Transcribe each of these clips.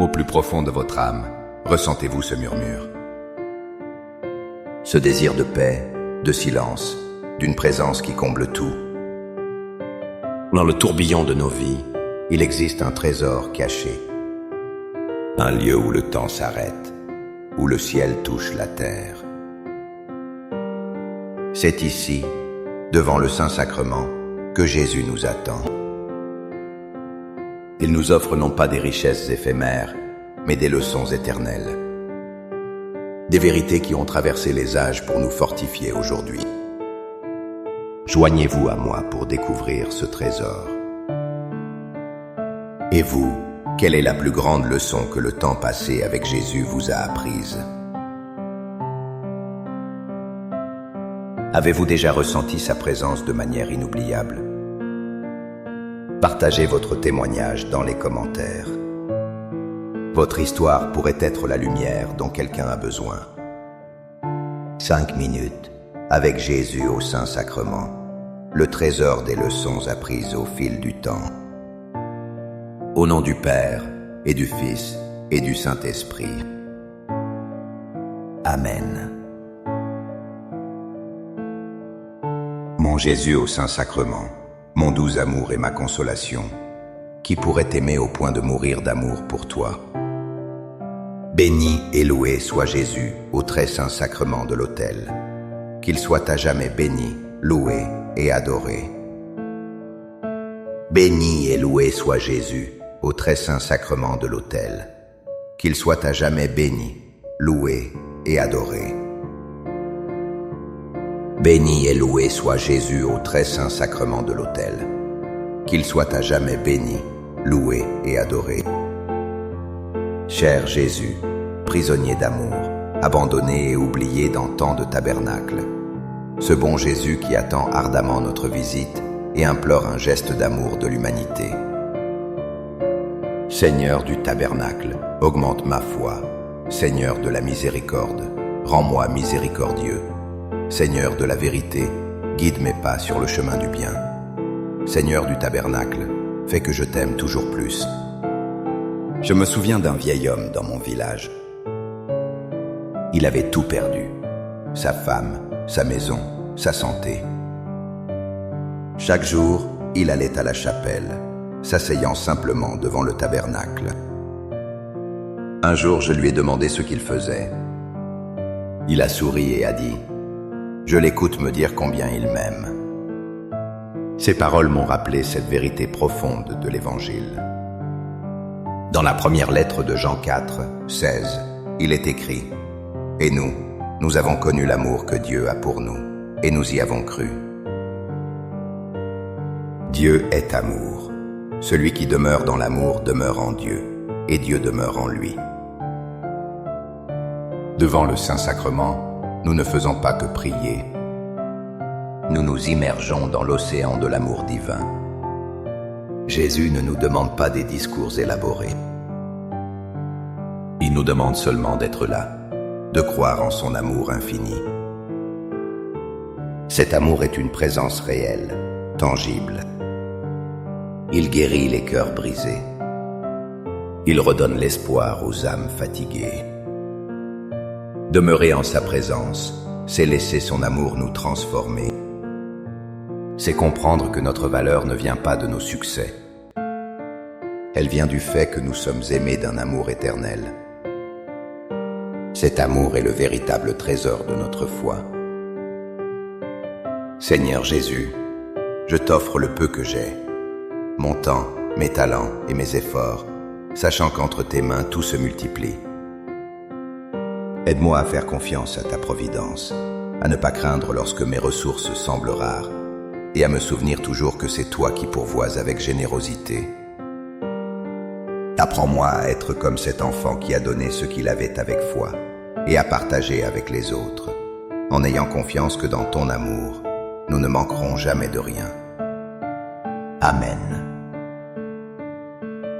Au plus profond de votre âme, ressentez-vous ce murmure? Ce désir de paix, de silence, d'une présence qui comble tout. Dans le tourbillon de nos vies, il existe un trésor caché. Un lieu où le temps s'arrête, où le ciel touche la terre. C'est ici, devant le Saint-Sacrement, que Jésus nous attend. Il nous offre non pas des richesses éphémères, mais des leçons éternelles. Des vérités qui ont traversé les âges pour nous fortifier aujourd'hui. Joignez-vous à moi pour découvrir ce trésor. Et vous, quelle est la plus grande leçon que le temps passé avec Jésus vous a apprise? Avez-vous déjà ressenti sa présence de manière inoubliable? Partagez votre témoignage dans les commentaires. Votre histoire pourrait être la lumière dont quelqu'un a besoin. 5 minutes avec Jésus au Saint-Sacrement, le trésor des leçons apprises au fil du temps. Au nom du Père, et du Fils, et du Saint-Esprit. Amen. Mon Jésus au Saint-Sacrement, mon doux amour et ma consolation, qui pourrait t'aimer au point de mourir d'amour pour toi? Béni et loué soit Jésus au très saint sacrement de l'autel, qu'il soit à jamais béni, loué et adoré. Béni et loué soit Jésus au très saint sacrement de l'autel, qu'il soit à jamais béni, loué et adoré. Béni et loué soit Jésus au très saint sacrement de l'autel, qu'il soit à jamais béni, loué et adoré. Cher Jésus, prisonnier d'amour, abandonné et oublié dans tant de tabernacles, ce bon Jésus qui attend ardemment notre visite et implore un geste d'amour de l'humanité. Seigneur du tabernacle, augmente ma foi. Seigneur de la miséricorde, rends-moi miséricordieux. Seigneur de la vérité, guide mes pas sur le chemin du bien. Seigneur du tabernacle, fais que je t'aime toujours plus. Je me souviens d'un vieil homme dans mon village. Il avait tout perdu, sa femme, sa maison, sa santé. Chaque jour, il allait à la chapelle, s'asseyant simplement devant le tabernacle. Un jour, je lui ai demandé ce qu'il faisait. Il a souri et a dit « Je l'écoute me dire combien il m'aime ». Ces paroles m'ont rappelé cette vérité profonde de l'Évangile. Dans la première lettre de Jean 4, 16, il est écrit « Et nous, nous avons connu l'amour que Dieu a pour nous, et nous y avons cru. » Dieu est amour. Celui qui demeure dans l'amour demeure en Dieu, et Dieu demeure en lui. Devant le Saint-Sacrement, nous ne faisons pas que prier. Nous nous immergeons dans l'océan de l'amour divin. Jésus ne nous demande pas des discours élaborés. Il nous demande seulement d'être là, de croire en son amour infini. Cet amour est une présence réelle, tangible. Il guérit les cœurs brisés. Il redonne l'espoir aux âmes fatiguées. Demeurer en sa présence, c'est laisser son amour nous transformer. C'est comprendre que notre valeur ne vient pas de nos succès. Elle vient du fait que nous sommes aimés d'un amour éternel. Cet amour est le véritable trésor de notre foi. Seigneur Jésus, je t'offre le peu que j'ai, mon temps, mes talents et mes efforts, sachant qu'entre tes mains tout se multiplie. Aide-moi à faire confiance à ta providence, à ne pas craindre lorsque mes ressources semblent rares, et à me souvenir toujours que c'est toi qui pourvois avec générosité. Apprends-moi à être comme cet enfant qui a donné ce qu'il avait avec foi, et à partager avec les autres, en ayant confiance que dans ton amour, nous ne manquerons jamais de rien. Amen.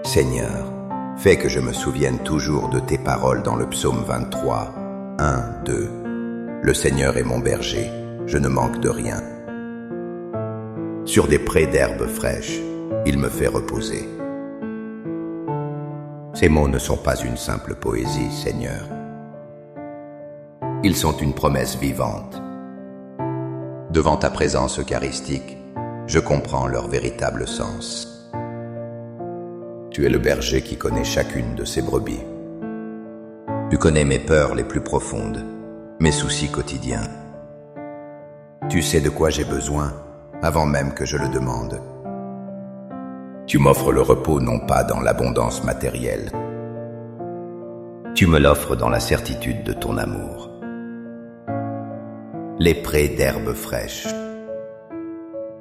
Seigneur, fais que je me souvienne toujours de tes paroles dans le psaume 23, 1, 2. Le Seigneur est mon berger, je ne manque de rien. Sur des prés d'herbes fraîches, il me fait reposer. Ces mots ne sont pas une simple poésie, Seigneur. Ils sont une promesse vivante. Devant ta présence eucharistique, je comprends leur véritable sens. Tu es le berger qui connaît chacune de ses brebis. Tu connais mes peurs les plus profondes, mes soucis quotidiens. Tu sais de quoi j'ai besoin avant même que je le demande. Tu m'offres le repos non pas dans l'abondance matérielle. Tu me l'offres dans la certitude de ton amour. Les prés d'herbes fraîches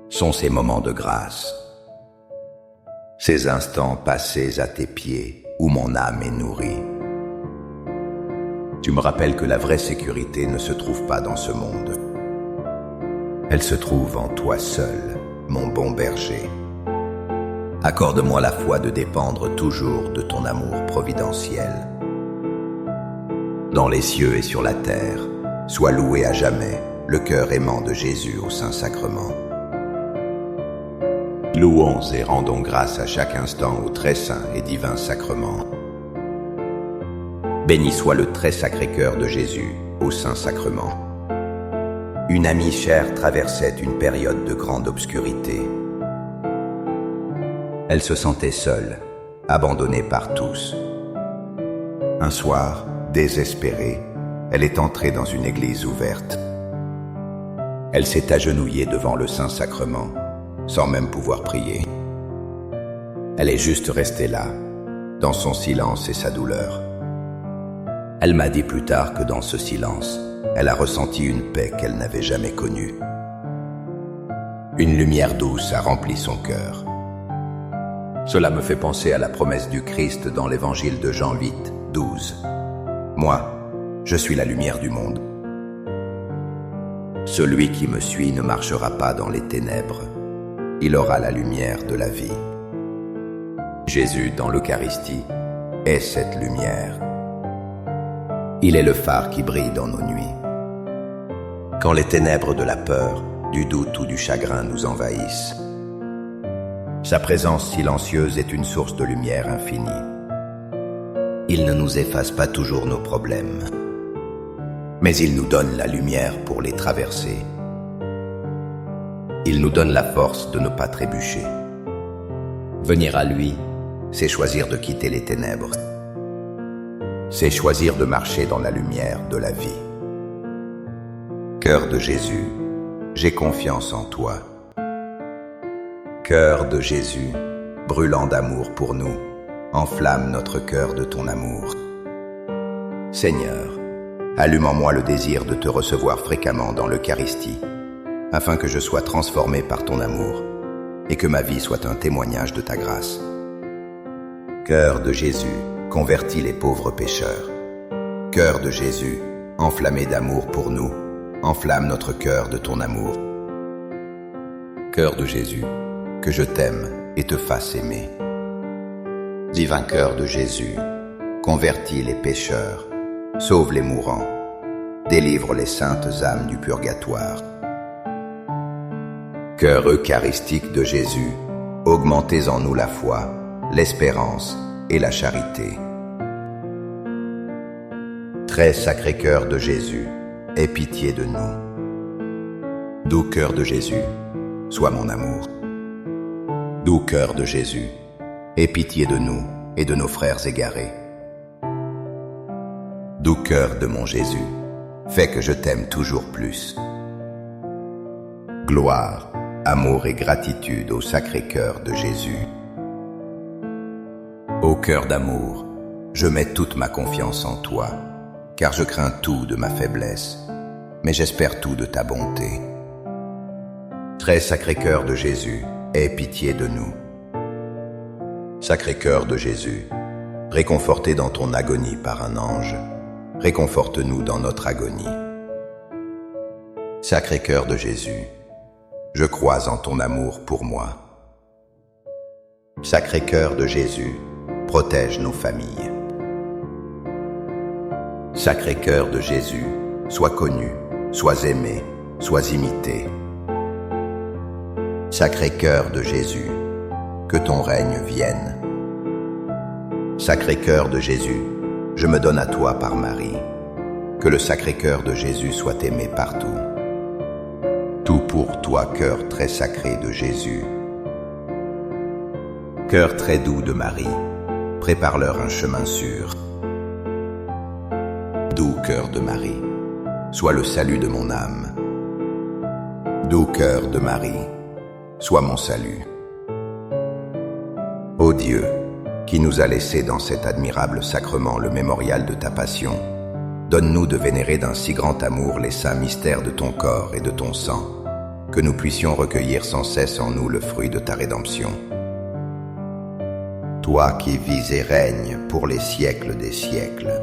sont ces moments de grâce, ces instants passés à tes pieds où mon âme est nourrie. Tu me rappelles que la vraie sécurité ne se trouve pas dans ce monde. Elle se trouve en toi seul, mon bon berger. Accorde-moi la foi de dépendre toujours de ton amour providentiel. Dans les cieux et sur la terre, sois loué à jamais le cœur aimant de Jésus au Saint-Sacrement. Louons et rendons grâce à chaque instant au très saint et divin sacrement. Béni soit le très sacré cœur de Jésus au Saint-Sacrement. Une amie chère traversait une période de grande obscurité. Elle se sentait seule, abandonnée par tous. Un soir, désespérée, elle est entrée dans une église ouverte. Elle s'est agenouillée devant le Saint-Sacrement, sans même pouvoir prier. Elle est juste restée là, dans son silence et sa douleur. Elle m'a dit plus tard que dans ce silence, elle a ressenti une paix qu'elle n'avait jamais connue. Une lumière douce a rempli son cœur. Cela me fait penser à la promesse du Christ dans l'évangile de Jean 8, 12. Moi, je suis la lumière du monde. Celui qui me suit ne marchera pas dans les ténèbres. Il aura la lumière de la vie. Jésus, dans l'Eucharistie, est cette lumière. Il est le phare qui brille dans nos nuits. Quand les ténèbres de la peur, du doute ou du chagrin nous envahissent, sa présence silencieuse est une source de lumière infinie. Il ne nous efface pas toujours nos problèmes, mais il nous donne la lumière pour les traverser. Il nous donne la force de ne pas trébucher. Venir à lui, c'est choisir de quitter les ténèbres. C'est choisir de marcher dans la lumière de la vie. Cœur de Jésus, j'ai confiance en toi. Cœur de Jésus, brûlant d'amour pour nous, enflamme notre cœur de ton amour. Seigneur, allume en moi le désir de te recevoir fréquemment dans l'Eucharistie, afin que je sois transformé par ton amour et que ma vie soit un témoignage de ta grâce. Cœur de Jésus, convertis les pauvres pécheurs. Cœur de Jésus, enflammé d'amour pour nous, enflamme notre cœur de ton amour. Cœur de Jésus, que je t'aime et te fasse aimer. Divin cœur de Jésus, convertis les pécheurs, sauve les mourants, délivre les saintes âmes du purgatoire. Cœur eucharistique de Jésus, augmentez en nous la foi, l'espérance et la charité. Très sacré cœur de Jésus, aie pitié de nous. Doux cœur de Jésus, sois mon amour. Doux cœur de Jésus, aie pitié de nous et de nos frères égarés. Doux cœur de mon Jésus, fais que je t'aime toujours plus. Gloire, amour et gratitude au sacré cœur de Jésus. Ô cœur d'amour, je mets toute ma confiance en toi, car je crains tout de ma faiblesse, mais j'espère tout de ta bonté. Très sacré cœur de Jésus, aie pitié de nous. Sacré cœur de Jésus, réconforté dans ton agonie par un ange, réconforte-nous dans notre agonie. Sacré cœur de Jésus, je crois en ton amour pour moi. Sacré cœur de Jésus, protège nos familles. Sacré cœur de Jésus, sois connu, sois aimé, sois imité. Sacré cœur de Jésus, que ton règne vienne. Sacré-Cœur de Jésus, je me donne à toi par Marie. Que le Sacré-Cœur de Jésus soit aimé partout. Tout pour toi, cœur très sacré de Jésus. Cœur très doux de Marie, prépare-leur un chemin sûr. Doux cœur de Marie, sois le salut de mon âme. Doux cœur de Marie, sois mon salut. Ô Dieu, qui nous a laissé dans cet admirable sacrement le mémorial de ta passion, donne-nous de vénérer d'un si grand amour les saints mystères de ton corps et de ton sang, que nous puissions recueillir sans cesse en nous le fruit de ta rédemption. Toi qui vis et règnes pour les siècles des siècles.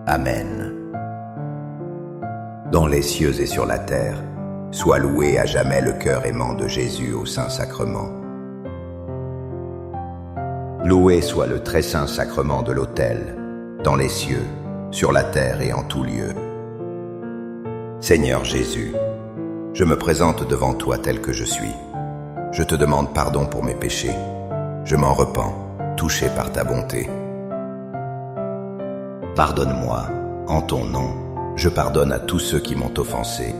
Amen. Dans les cieux et sur la terre, sois loué à jamais le cœur aimant de Jésus au Saint-Sacrement. Loué soit le très saint sacrement de l'autel, dans les cieux, sur la terre et en tout lieu. Seigneur Jésus, je me présente devant toi tel que je suis. Je te demande pardon pour mes péchés. Je m'en repens, touché par ta bonté. Pardonne-moi, en ton nom, je pardonne à tous ceux qui m'ont offensé.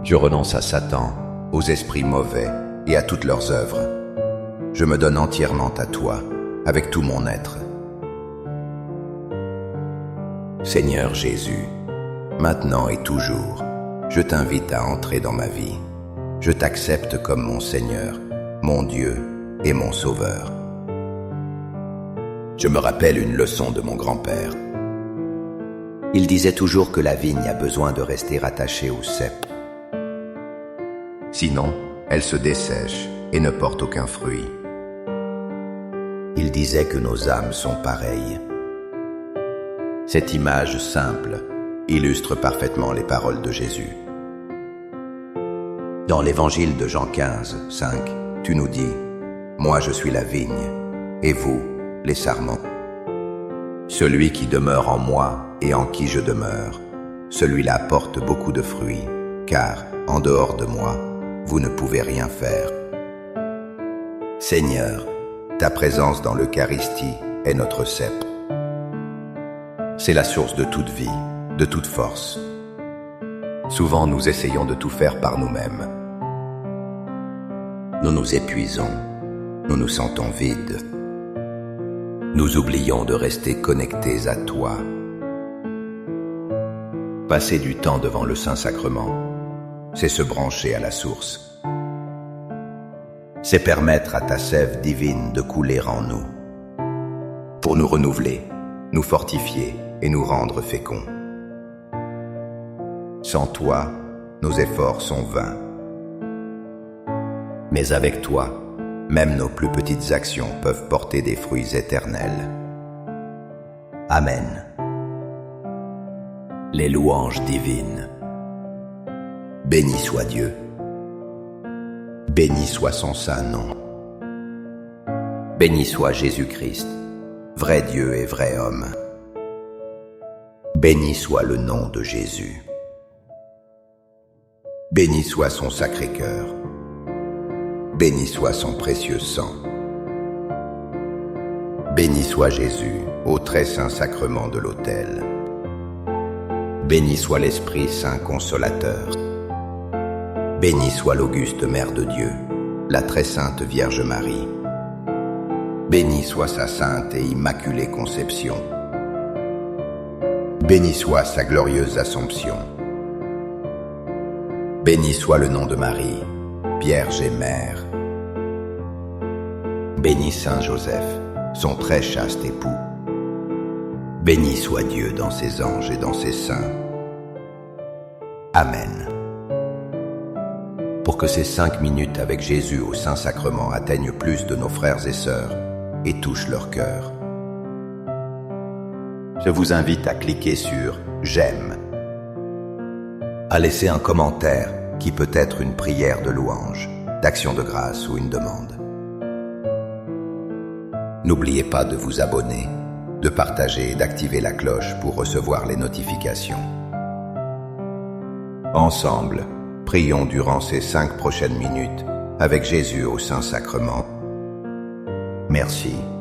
Je renonce à Satan, aux esprits mauvais et à toutes leurs œuvres. Je me donne entièrement à toi, avec tout mon être. Seigneur Jésus, maintenant et toujours, je t'invite à entrer dans ma vie. Je t'accepte comme mon Seigneur, mon Dieu et mon Sauveur. Je me rappelle une leçon de mon grand-père. Il disait toujours que la vigne a besoin de rester attachée au cep. Sinon, elle se dessèche et ne porte aucun fruit. Il disait que nos âmes sont pareilles. Cette image simple illustre parfaitement les paroles de Jésus. Dans l'évangile de Jean 15, 5, tu nous dis « Moi je suis la vigne, et vous, les sarments. Celui qui demeure en moi et en qui je demeure, celui-là porte beaucoup de fruits, car, en dehors de moi, vous ne pouvez rien faire. » Seigneur, ta présence dans l'Eucharistie est notre cep. C'est la source de toute vie, de toute force. Souvent, nous essayons de tout faire par nous-mêmes. Nous nous épuisons, nous nous sentons vides. Nous oublions de rester connectés à toi. Passer du temps devant le Saint-Sacrement, c'est se brancher à la source. C'est permettre à ta sève divine de couler en nous, pour nous renouveler, nous fortifier et nous rendre féconds. Sans toi, nos efforts sont vains. Mais avec toi, même nos plus petites actions peuvent porter des fruits éternels. Amen. Les louanges divines. Béni soit Dieu. Béni soit son saint nom. Béni soit Jésus-Christ, vrai Dieu et vrai homme. Béni soit le nom de Jésus. Béni soit son Sacré-Cœur. Béni soit son précieux sang. Béni soit Jésus, au très saint sacrement de l'autel. Béni soit l'Esprit Saint Consolateur. Béni soit l'auguste Mère de Dieu, la très sainte Vierge Marie. Béni soit sa sainte et immaculée conception. Béni soit sa glorieuse Assomption. Béni soit le nom de Marie, Vierge et Mère. Béni Saint Joseph, son très chaste époux. Béni soit Dieu dans ses anges et dans ses saints. Amen. Pour que ces 5 minutes avec Jésus au Saint-Sacrement atteignent plus de nos frères et sœurs et touchent leur cœur, je vous invite à cliquer sur « J'aime », à laisser un commentaire qui peut être une prière de louange, d'action de grâce ou une demande. N'oubliez pas de vous abonner, de partager et d'activer la cloche pour recevoir les notifications. Ensemble, prions durant ces 5 prochaines minutes avec Jésus au Saint-Sacrement. Merci.